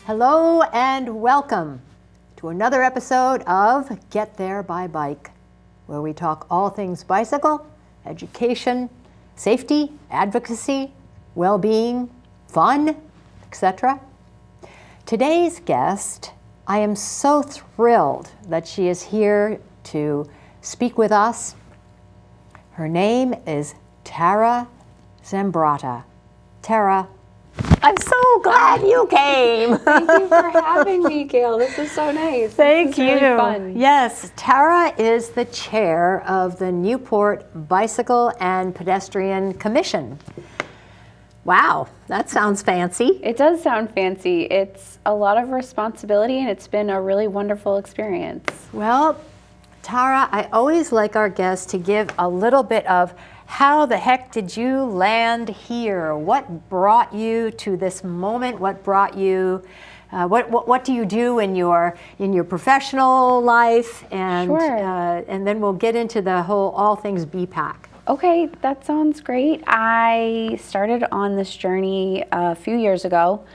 Hello and welcome to another episode of Get There by Bike, where we talk all things bicycle, education, safety, advocacy, well-being, fun, etc. Today's guest, I am so thrilled that she is here to speak with us. Her name is Tara Zambrotta. Tara, I'm so glad you came. Thank you for having me, Gail. This is so nice. Thank you. Really fun. Yes, Tara is the chair of the Newport Bicycle and Pedestrian Commission. Wow, that sounds fancy. It does sound fancy. It's a lot of responsibility, and it's been a really wonderful experience. Well, Tara, I always like our guests to give a little bit of how the heck did you land here? What brought you to this moment? What brought you? What do you do in your professional life? And Sure. And then we'll get into the whole all things BPAC. Okay, that sounds great. I started on this journey a few years ago.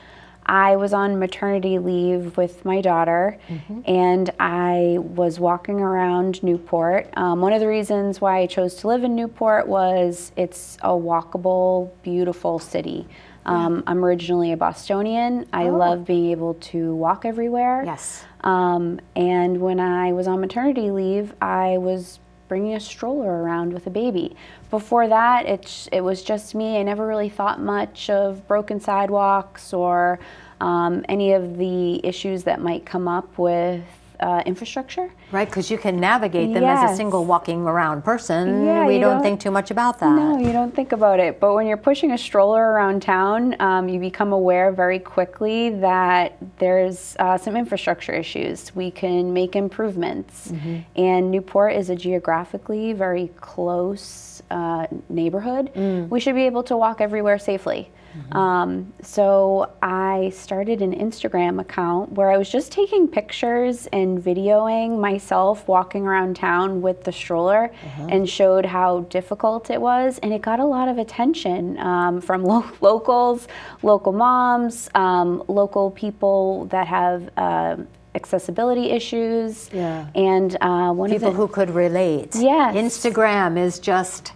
I was on maternity leave with my daughter, and I was walking around Newport. One of the reasons why I chose to live in Newport was it's a walkable, beautiful city. I'm originally a Bostonian. I love being able to walk everywhere. Yes. And when I was on maternity leave, I was bringing a stroller around with a baby. Before that, it was just me. I never really thought much of broken sidewalks or any of the issues that might come up with infrastructure. Right, because you can navigate them as a single walking around person. Yeah, we don't think too much about that. No, you don't think about it. But when you're pushing a stroller around town, you become aware very quickly that there's some infrastructure issues. We can make improvements. And Newport is a geographically very close neighborhood. We should be able to walk everywhere safely. So I started an Instagram account where I was just taking pictures and videoing myself walking around town with the stroller and showed how difficult it was, and it got a lot of attention from locals, local moms, local people that have accessibility issues, and people who could relate. Yes. Instagram is just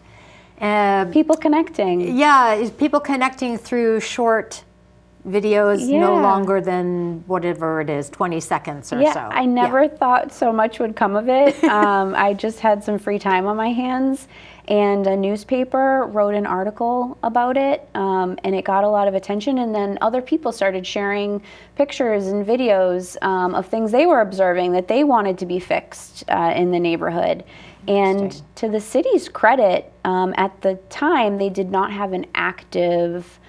people connecting. Yeah, is people connecting through short videos, no longer than whatever it is, 20 seconds or so. I never thought so much would come of it. I just had some free time on my hands, and a newspaper wrote an article about it, and it got a lot of attention, and then other people started sharing pictures and videos of things they were observing that they wanted to be fixed in the neighborhood. And to the city's credit, at the time, they did not have an active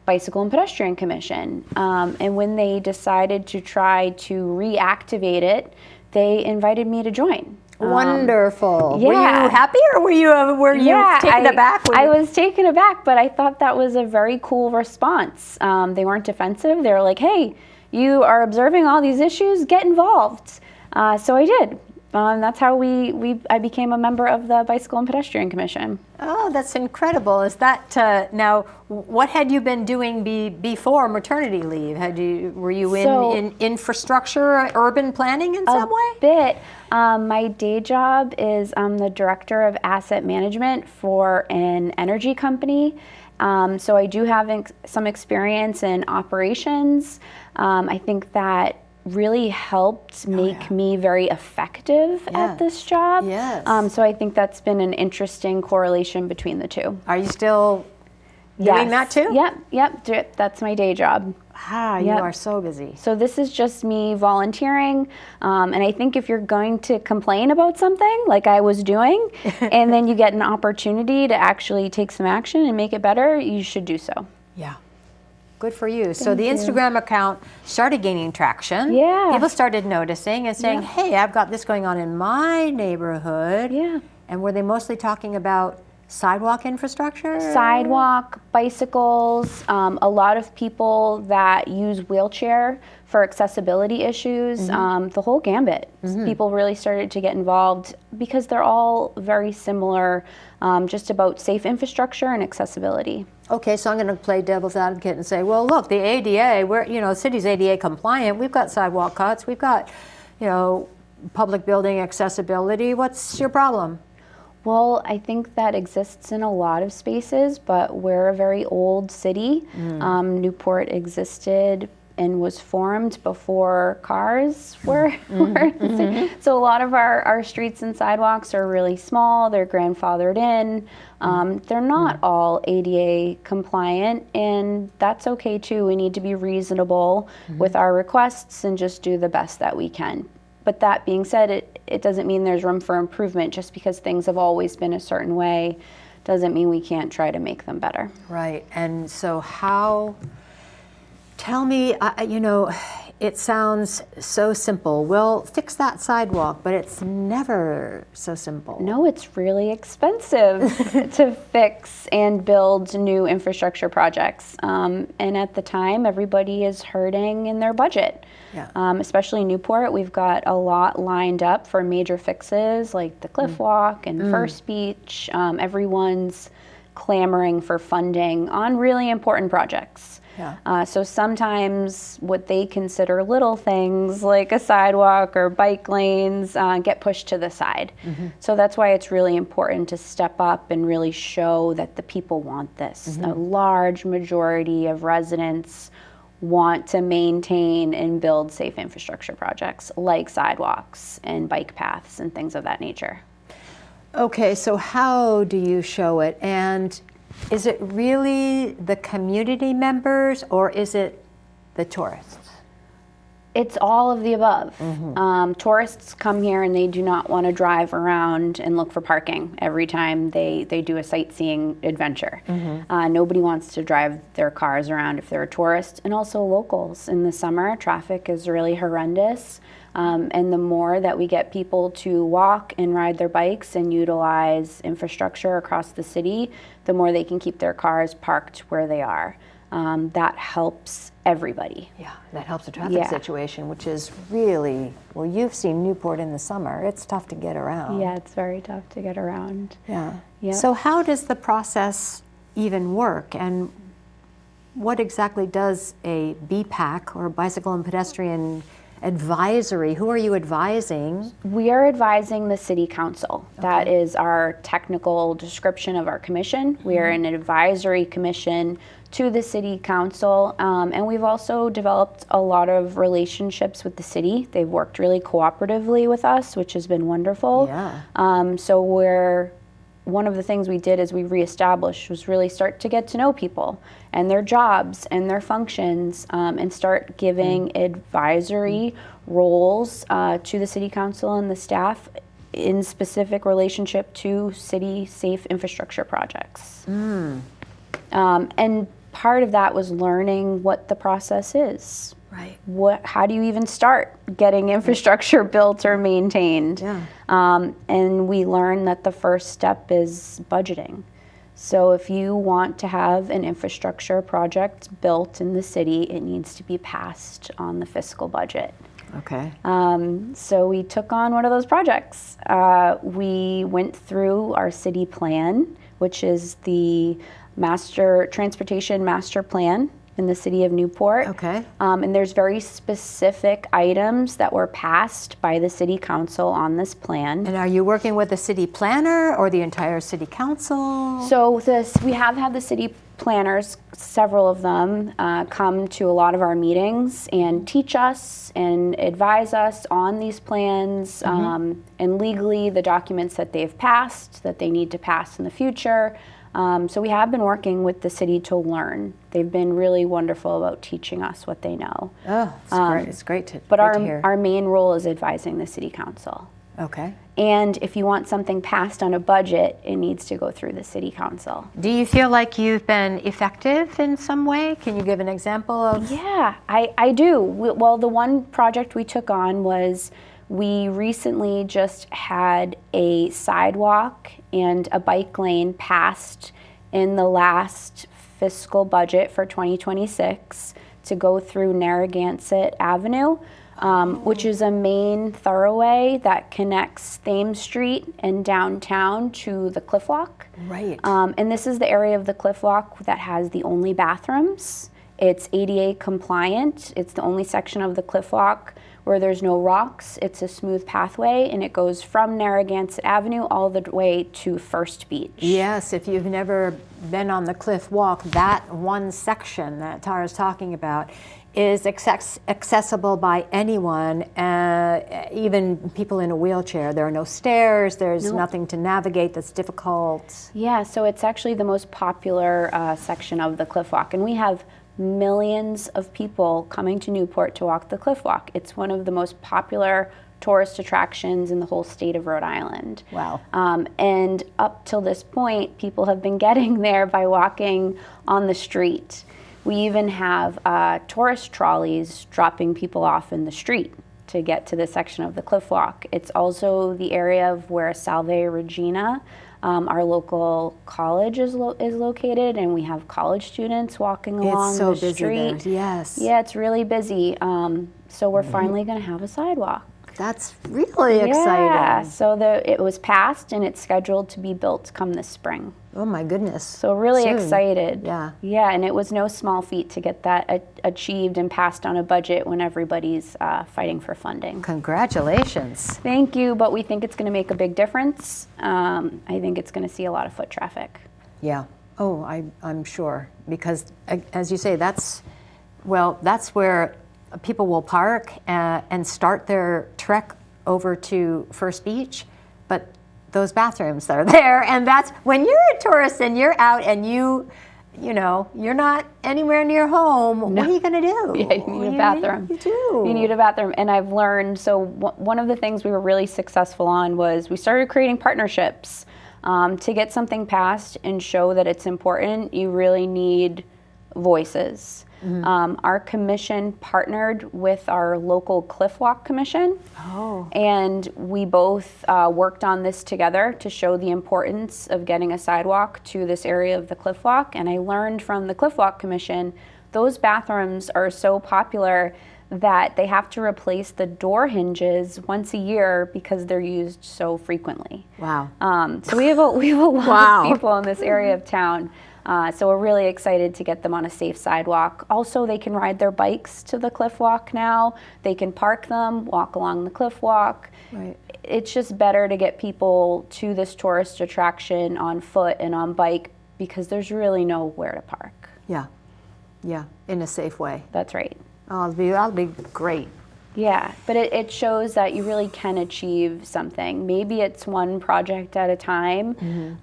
Bicycle and Pedestrian Commission. And when they decided to try to reactivate it, they invited me to join. Wonderful. Yeah. Were you happy, or were you taken aback? I was taken aback, but I thought that was a very cool response. They weren't defensive. They were like, hey, you are observing all these issues, get involved. So I did. That's how I became a member of the Bicycle and Pedestrian Commission. Oh, that's incredible. Is that now? What had you been doing before maternity leave? Were you in infrastructure, urban planning in some way? A bit. My day job is I'm the director of asset management for an energy company. So I do have some experience in operations. I think that really helped make me very effective at this job. Yes. So I think that's been an interesting correlation between the two. Are you still doing that too? Yep. That's my day job. You are so busy. So this is just me volunteering, and I think if you're going to complain about something like I was doing, and then you get an opportunity to actually take some action and make it better, you should do so. Yeah. Good for you. So the Instagram account started gaining traction. Yeah. People started noticing and saying, hey, I've got this going on in my neighborhood. Yeah. And were they mostly talking about Sidewalk infrastructure? Sidewalk, bicycles, a lot of people that use wheelchair for accessibility issues, the whole gambit. People really started to get involved because they're all very similar, just about safe infrastructure and accessibility. Okay, so I'm going to play devil's advocate and say, well, look, the ADA, the city's ADA compliant. We've got sidewalk cuts. We've got, public building accessibility. What's your problem? Well, I think that exists in a lot of spaces, but we're a very old city. Newport existed and was formed before cars were. So a lot of our streets and sidewalks are really small. They're grandfathered in. They're not all ADA compliant, and that's okay too. We need to be reasonable with our requests and just do the best that we can. But that being said, it doesn't mean there's room for improvement. Just because things have always been a certain way doesn't mean we can't try to make them better. Right. And so tell me, it sounds so simple. We'll fix that sidewalk, but it's never so simple. No, it's really expensive to fix and build new infrastructure projects. And at the time, everybody is hurting in their budget. Yeah. Especially Newport, we've got a lot lined up for major fixes like the Cliff Walk and First Beach. Everyone's clamoring for funding on really important projects. Yeah. So sometimes what they consider little things like a sidewalk or bike lanes get pushed to the side. So that's why it's really important to step up and really show that the people want this. A large majority of residents want to maintain and build safe infrastructure projects like sidewalks and bike paths and things of that nature. Okay, so how do you show it? And is it really the community members or is it the tourists? It's all of the above. Tourists come here and they do not want to drive around and look for parking every time they do a sightseeing adventure. Nobody wants to drive their cars around if they're a tourist. And also locals. In the summer, traffic is really horrendous. And the more that we get people to walk and ride their bikes and utilize infrastructure across the city, the more they can keep their cars parked where they are. That helps everybody. Yeah, that helps the traffic situation, which is really, well, you've seen Newport in the summer. It's tough to get around. Yeah, it's very tough to get around. Yeah. Yep. So how does the process even work? And what exactly does a BPAC, or Bicycle and Pedestrian Advisory, who are you advising? We are advising the City Council. That is our technical description of our commission. We are an advisory commission to the City Council, and we've also developed a lot of relationships with the city. They've worked really cooperatively with us, which has been wonderful. Yeah. So one of the things we did as we reestablished was really start to get to know people and their jobs and their functions, and start giving advisory roles to the City Council and the staff in specific relationship to city safe infrastructure projects. And part of that was learning what the process is. Right. How do you even start getting infrastructure built or maintained? Yeah. And we learned that the first step is budgeting. So if you want to have an infrastructure project built in the city, it needs to be passed on the fiscal budget. Okay. So we took on one of those projects. We went through our city plan, which is the transportation master plan in the city of Newport. Okay. And there's very specific items that were passed by the City Council on this plan. And are you working with the city planner or the entire city council? So we have had the city planners, several of them, come to a lot of our meetings and teach us and advise us on these plans, and legally the documents that they've passed, that they need to pass in the future. So we have been working with the city to learn. They've been really wonderful about teaching us what they know. Oh, it's great. It's great to, but great to hear. Our main role is advising the City Council. Okay. And if you want something passed on a budget, it needs to go through the City Council. Do you feel like you've been effective in some way? Can you give an example of? Yeah, I do. Well, the one project we took on was we recently just had a sidewalk and a bike lane passed in the last fiscal budget for 2026 to go through Narragansett Avenue, which is a main thoroughway that connects Thames Street and downtown to the Cliff Walk. Right. And this is the area of the Cliff Walk that has the only bathrooms. It's ADA compliant. It's the only section of the Cliff Walk where there's no rocks. It's a smooth pathway, and it goes from Narragansett Avenue all the way to First Beach. Yes, if you've never been on the Cliff Walk, that one section that Tara's talking about is accessible by anyone, even people in a wheelchair. There are no stairs, there's nothing to navigate that's difficult. Yeah, so it's actually the most popular section of the Cliff Walk, and we have millions of people coming to Newport to walk the Cliff Walk. It's one of the most popular tourist attractions in the whole state of Rhode Island. Wow. And up till this point, people have been getting there by walking on the street. We even have tourist trolleys dropping people off in the street to get to this section of the Cliff Walk. It's also the area of where Salve Regina, our local college is located, and we have college students walking along It's so the busy street. there, yes. Yeah, it's really busy. So we're finally going to have a sidewalk. That's really exciting. Yeah, so it was passed, and it's scheduled to be built come this spring. Oh my goodness. So really Soon. excited. Yeah. Yeah, and it was no small feat to get that achieved and passed on a budget when everybody's fighting for funding. Congratulations. Thank you, but we think it's going to make a big difference. I think it's going to see a lot of foot traffic. Yeah. Oh, I'm sure. Because, as you say, that's where people will park and start their trek over to First Beach. But those bathrooms that are there, and that's when you're a tourist and you're out and you're not anywhere near home. No. What are you going to do? Yeah, you need a bathroom. You do. You need a bathroom. And I've learned, so one of the things we were really successful on was we started creating partnerships. To get something passed and show that it's important, you really need voices. Mm-hmm. Our commission partnered with our local Cliff Walk Commission, and we both worked on this together to show the importance of getting a sidewalk to this area of the Cliff Walk. And I learned from the Cliff Walk Commission, those bathrooms are so popular that they have to replace the door hinges once a year because they're used so frequently. Wow. So we have a lot of people in this area of town. So we're really excited to get them on a safe sidewalk. Also, they can ride their bikes to the Cliff Walk now. They can park them, walk along the Cliff Walk. Right. It's just better to get people to this tourist attraction on foot and on bike because there's really nowhere to park. Yeah, in a safe way. That's right. Oh, that'll be great. Yeah, but it shows that you really can achieve something. Maybe it's one project at a time,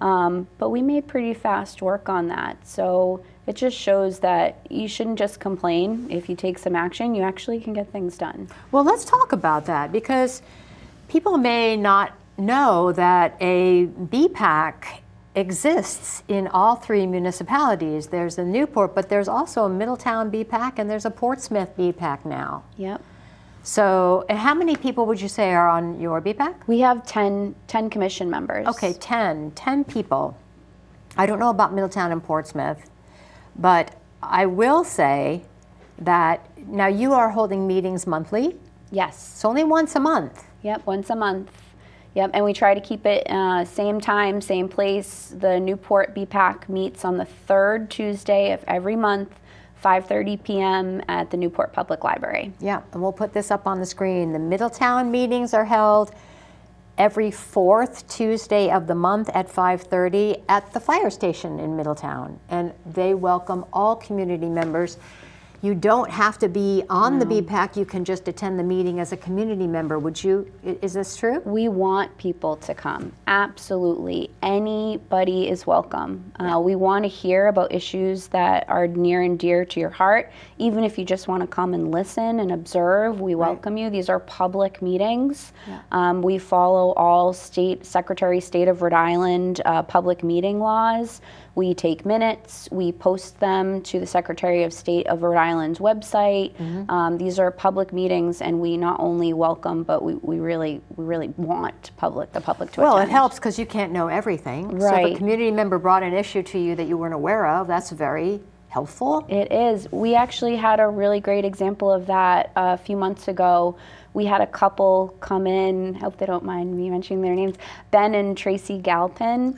but we made pretty fast work on that. So it just shows that you shouldn't just complain. If you take some action, you actually can get things done. Well, let's talk about that because people may not know that a BPAC exists in all three municipalities. There's a Newport, but there's also a Middletown BPAC and there's a Portsmouth BPAC now. Yep. So how many people would you say are on your BPAC? We have 10 commission members. Okay, 10 people. I don't know about Middletown and Portsmouth, but I will say that now you are holding meetings monthly. Yes. It's only once a month. Yep, once a month. Yep, and we try to keep it same time, same place. The Newport BPAC meets on the third Tuesday of every month, 5:30 p.m. at the Newport Public Library. Yeah, and we'll put this up on the screen. The Middletown meetings are held every fourth Tuesday of the month at 5:30 at the fire station in Middletown, and they welcome all community members. You don't have to be on the BPAC, you can just attend the meeting as a community member. Would you, is this true? We want people to come, absolutely. Anybody is welcome. We want to hear about issues that are near and dear to your heart. Even if you just want to come and listen and observe, we welcome you. These are public meetings. We follow all Secretary of State of Rhode Island public meeting laws. We take minutes, we post them to the Secretary of State of Rhode Island's website. These are public meetings, and we not only welcome, but we really want the public to Well, attend. it helps because you can't know everything. So if Right. a community member brought an issue to you that you weren't aware of, that's very helpful. It is. We actually had a really great example of that a few months ago. We had a couple come in, hope they don't mind me mentioning their names, Ben and Tracy Galpin.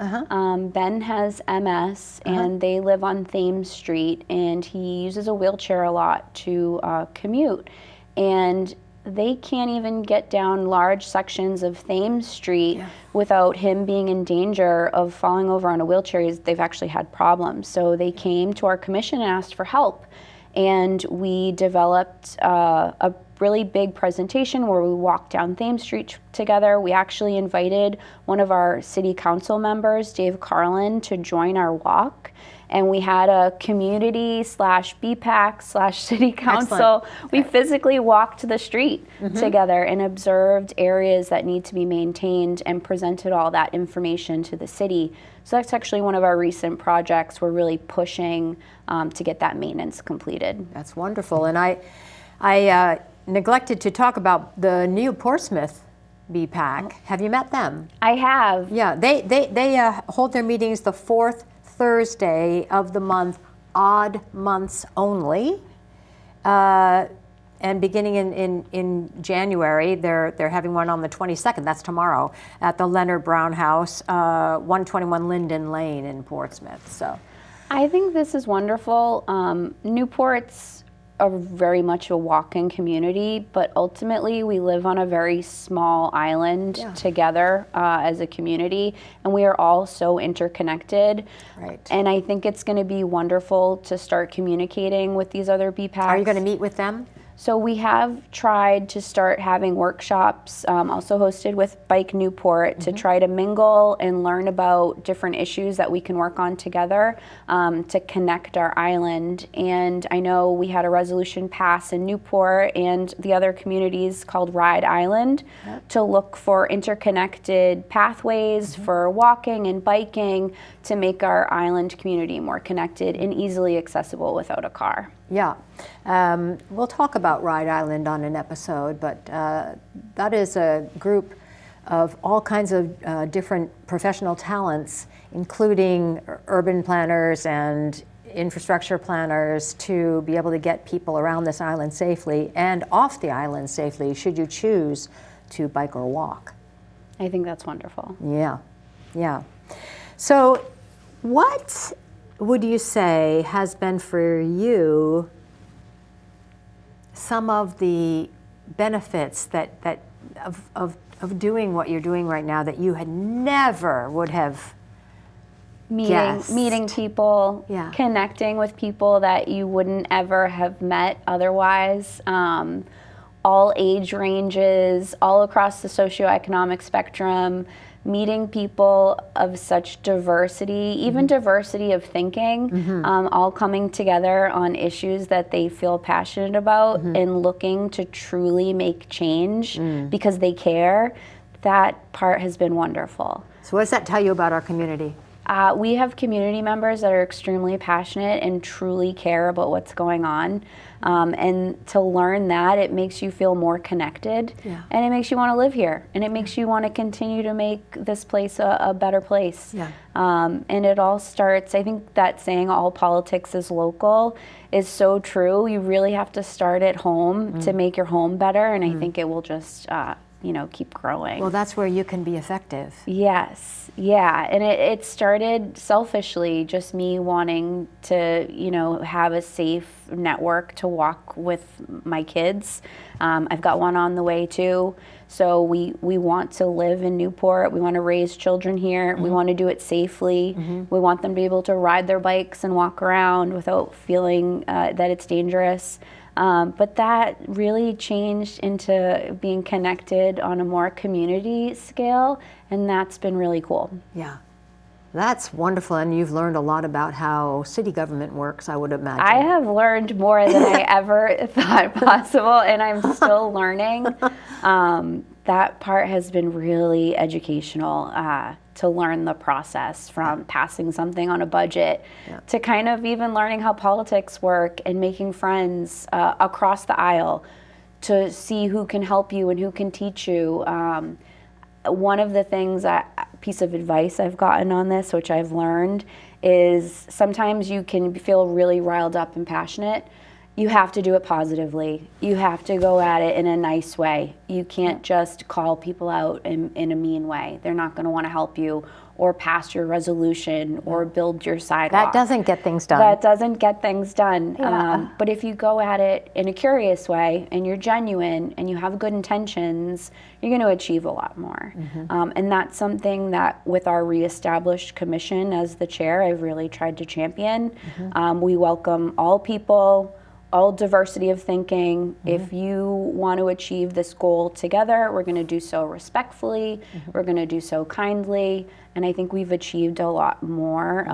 Ben has MS, and they live on Thames Street, and he uses a wheelchair a lot to commute. And they can't even get down large sections of Thames Street without him being in danger of falling over on a wheelchair. They've actually had problems. So they came to our commission and asked for help. And we developed a really big presentation where we walked down Thames Street together. We actually invited one of our city council members, Dave Carlin, to join our walk. And we had a community / BPAC / city council. We physically walked the street together and observed areas that need to be maintained and presented all that information to the city. So that's actually one of our recent projects. We're really pushing to get that maintenance completed. That's wonderful. And I neglected to talk about the new Portsmouth BPAC. Have you met them? I have. Yeah, they hold their meetings the fourth Thursday of the month, odd months only. And beginning in January, they're having one on the 22nd, that's tomorrow, at the Leonard Brown House, 121 Linden Lane in Portsmouth. So, I think this is wonderful. Newport's very much a walk-in community, but ultimately we live on a very small island together as a community, and we are all so interconnected. Right. And I think it's going to be wonderful to start communicating with these other BPACs. Are you going to meet with them? So we have tried to start having workshops, also hosted with Bike Newport, to try to mingle and learn about different issues that we can work on together to connect our island. And I know we had a resolution pass in Newport and the other communities called Ride Island to look for interconnected pathways for walking and biking to make our island community more connected and easily accessible without a car. Yeah. We'll talk about Ride Island on an episode, but that is a group of all kinds of different professional talents, including urban planners and infrastructure planners, to be able to get people around this island safely and off the island safely, should you choose to bike or walk. I think that's wonderful. Yeah, yeah. So what would you say has been for you some of the benefits that of doing what you're doing right now that you had never would have guessed? Meeting people, connecting with people that you wouldn't ever have met otherwise, all age ranges, all across the socioeconomic spectrum, meeting people of such diversity, even diversity of thinking, all coming together on issues that they feel passionate about and looking to truly make change because they care. That part has been wonderful. So what does that tell you about our community? We have community members that are extremely passionate and truly care about what's going on. And to learn that, it makes you feel more connected, and it makes you want to live here, and it makes you want to continue to make this place a better place. And it all starts, I think that saying, all politics is local, is so true. You really have to start at home to make your home better, and I think it will just keep growing. Well, that's where you can be effective. Yes, yeah, and it started selfishly, just me wanting to, have a safe network to walk with my kids. I've got one on the way too. So we want to live in Newport. We want to raise children here. We want to do it safely. We want them to be able to ride their bikes and walk around without feeling that it's dangerous. But that really changed into being connected on a more community scale, and that's been really cool. Yeah, that's wonderful, and you've learned a lot about how city government works, I would imagine. I have learned more than I ever thought possible, and I'm still learning. that part has been really educational to learn the process from passing something on a budget to kind of even learning how politics work and making friends across the aisle to see who can help you and who can teach you. One of the things, piece of advice I've gotten on this, which I've learned, is sometimes you can feel really riled up and passionate. You have to do it positively. You have to go at it in a nice way. You can't just call people out in a mean way. They're not going to want to help you or pass your resolution or build your sidewalk. That doesn't get things done. That doesn't get things done. Yeah. But if you go at it in a curious way and you're genuine and you have good intentions, you're going to achieve a lot more. And that's something that with our reestablished commission as the chair, I've really tried to champion. We welcome all people, all diversity of thinking. If you want to achieve this goal together, we're going to do so respectfully, we're going to do so kindly, and I think we've achieved a lot more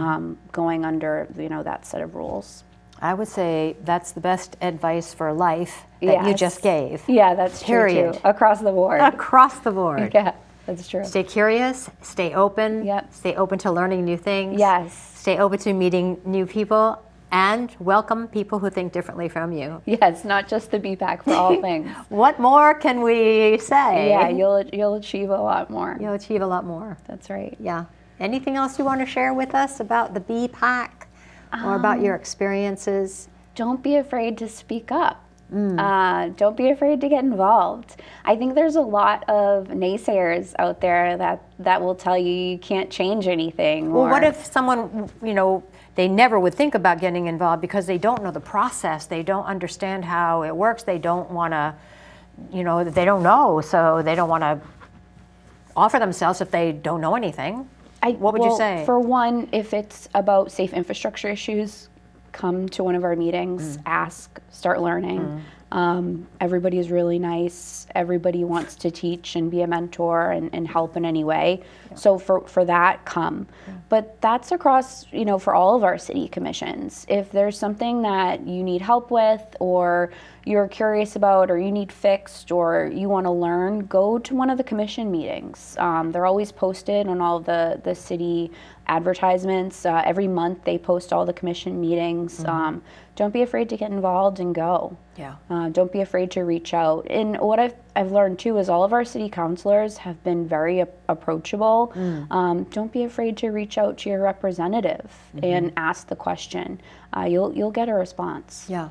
going under that set of rules. I would say that's the best advice for life that you just gave. Yeah, that's true too. Across the board. Across the board. Yeah, that's true. Stay curious, stay open, stay open to learning new things. Yes. Stay open to meeting new people. And welcome people who think differently from you. Yes, not just the BPAC for all things. What more can we say? Yeah, you'll achieve a lot more. You'll achieve a lot more. That's right. Yeah. Anything else you want to share with us about the BPAC or about your experiences? Don't be afraid to speak up. Don't be afraid to get involved. I think there's a lot of naysayers out there that will tell you can't change anything. Well, what if someone, they never would think about getting involved because they don't know the process. They don't understand how it works. They don't want to, they don't know, so they don't want to offer themselves if they don't know anything. What would you say? For one, if it's about safe infrastructure issues, come to one of our meetings, ask, start learning. Everybody is really nice. Everybody wants to teach and be a mentor and help in any way. So for that, come. But that's across, for all of our city commissions. If there's something that you need help with or you're curious about or you need fixed or you want to learn, go to one of the commission meetings. They're always posted on all of the city advertisements. Every month they post all the commission meetings. Don't be afraid to get involved and go. Yeah. Don't be afraid to reach out. And what I've learned too is all of our city councilors have been very approachable. Don't be afraid to reach out to your representative and ask the question. You'll get a response. Yeah.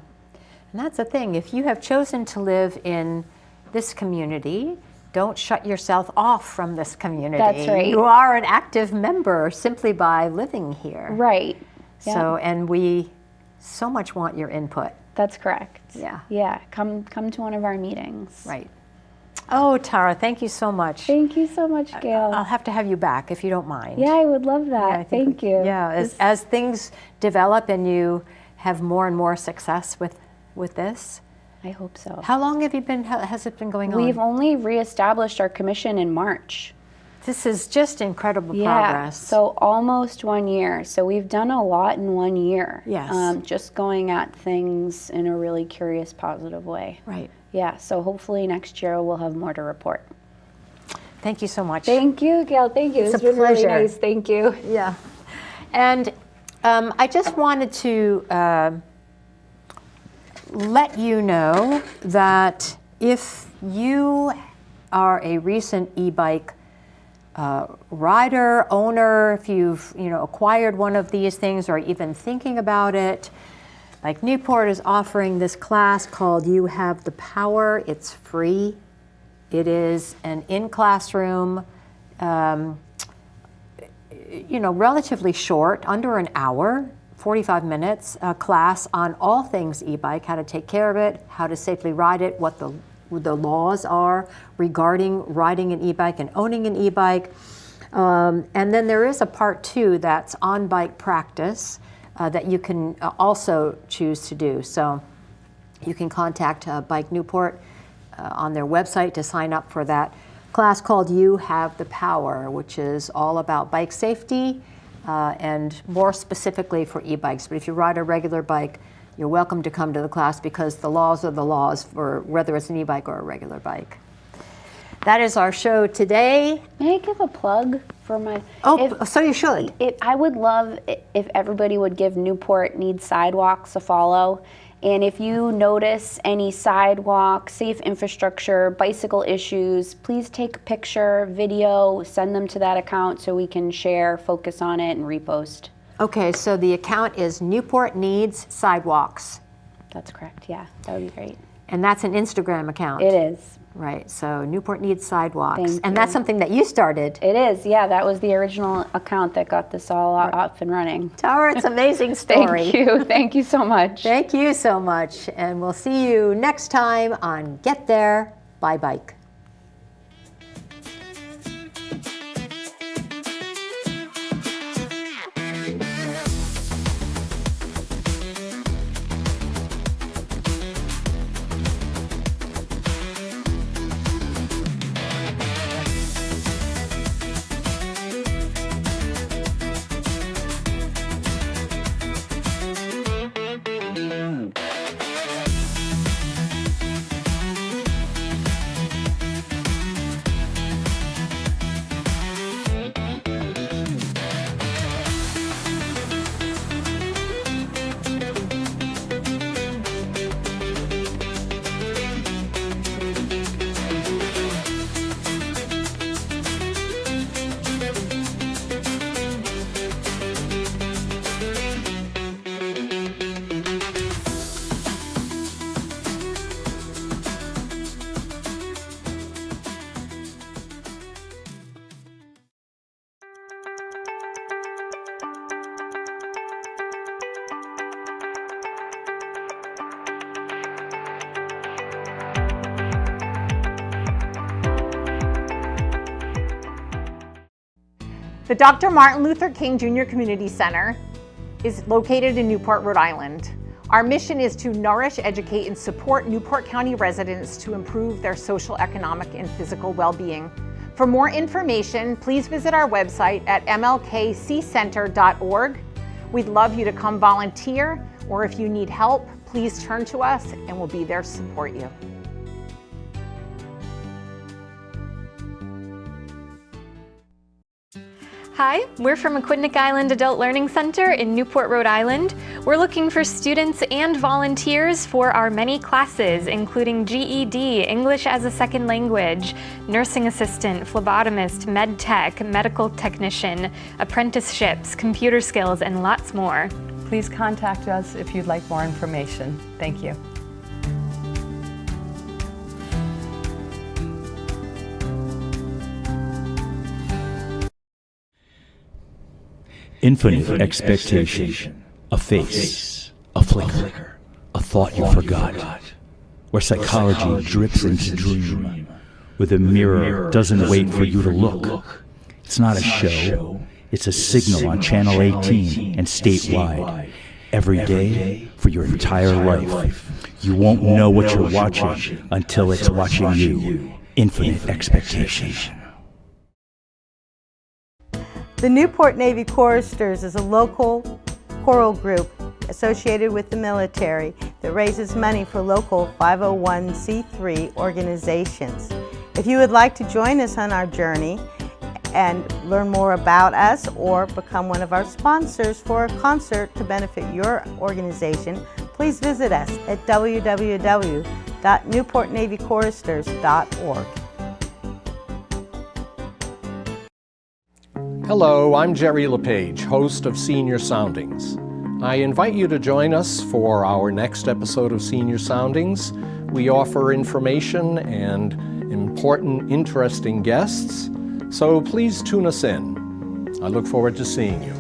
And that's the thing. If you have chosen to live in this community, don't shut yourself off from this community. That's right. You are an active member simply by living here. Right. So, and we so much want your input. That's correct. Yeah. Yeah. Come to one of our meetings. Right. Oh, Tara, thank you so much. Thank you so much, Gail. I'll have to have you back if you don't mind. Yeah, I would love that. Yeah, Thank you. Yeah, as things develop and you have more and more success with this. I hope so. How long has it been going on? We've only reestablished our commission in March. This is just incredible progress. So almost 1 year. So we've done a lot in 1 year. Yes. Just going at things in a really curious, positive way. Right. Yeah, so hopefully next year we'll have more to report. Thank you so much. Thank you, Gail. Thank you. It's This a was pleasure. really nice. Thank you. Yeah. And I just wanted to let you know that if you are a recent e-bike rider, owner, if you've acquired one of these things or even thinking about it, like Newport is offering this class called You Have the Power. It's free. It is an in-classroom, relatively short, under an hour, 45 minutes, class on all things e-bike, how to take care of it, how to safely ride it, what the laws are regarding riding an e-bike and owning an e-bike. And then there is a part 2 that's on-bike practice that you can also choose to do. So you can contact Bike Newport on their website to sign up for that class called You Have the Power, which is all about bike safety and more specifically for e-bikes. But if you ride a regular bike, you're welcome to come to the class because the laws are the laws for whether it's an e-bike or a regular bike. That is our show today. May I give a plug for my... So you should. I would love if everybody would give Newport Needs Sidewalks a follow. And if you notice any sidewalk, safe infrastructure, bicycle issues, please take a picture, video, send them to that account so we can share, focus on it, and repost. Okay, so the account is Newport Needs Sidewalks. That's correct, yeah, that would be great. And that's an Instagram account. It is. Right, so Newport Needs Sidewalks. Thank and you. That's something that you started. It is, yeah, that was the original account that got this all up and running. Tara, it's an amazing story. Thank you so much. Thank you so much, and we'll see you next time on Get There by Bike. The Dr. Martin Luther King Jr. Community Center is located in Newport, Rhode Island. Our mission is to nourish, educate, and support Newport County residents to improve their social, economic, and physical well-being. For more information, please visit our website at mlkccenter.org. We'd love you to come volunteer, or if you need help, please turn to us and we'll be there to support you. Hi, we're from Aquidneck Island Adult Learning Center in Newport, Rhode Island. We're looking for students and volunteers for our many classes, including GED, English as a Second Language, nursing assistant, phlebotomist, med tech, medical technician, apprenticeships, computer skills, and lots more. Please contact us if you'd like more information. Thank you. Infinite expectation, a face, a flicker, a thought you forgot, where psychology drips into dream, where the mirror doesn't wait for you to look. It's not a show, it's a signal on Channel 18 and statewide, every day for your entire life. You won't know what you're watching until it's watching you. Infinite expectation. The Newport Navy Choristers is a local choral group associated with the military that raises money for local 501c3 organizations. If you would like to join us on our journey and learn more about us or become one of our sponsors for a concert to benefit your organization, please visit us at www.newportnavychoristers.org. Hello, I'm Jerry LePage, host of Senior Soundings. I invite you to join us for our next episode of Senior Soundings. We offer information and important, interesting guests, so please tune us in. I look forward to seeing you.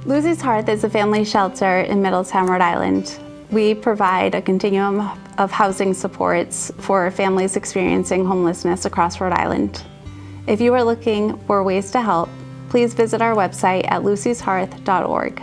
Lucy's Hearth is a family shelter in Middletown, Rhode Island. We provide a continuum of housing supports for families experiencing homelessness across Rhode Island. If you are looking for ways to help, please visit our website at lucyshearth.org.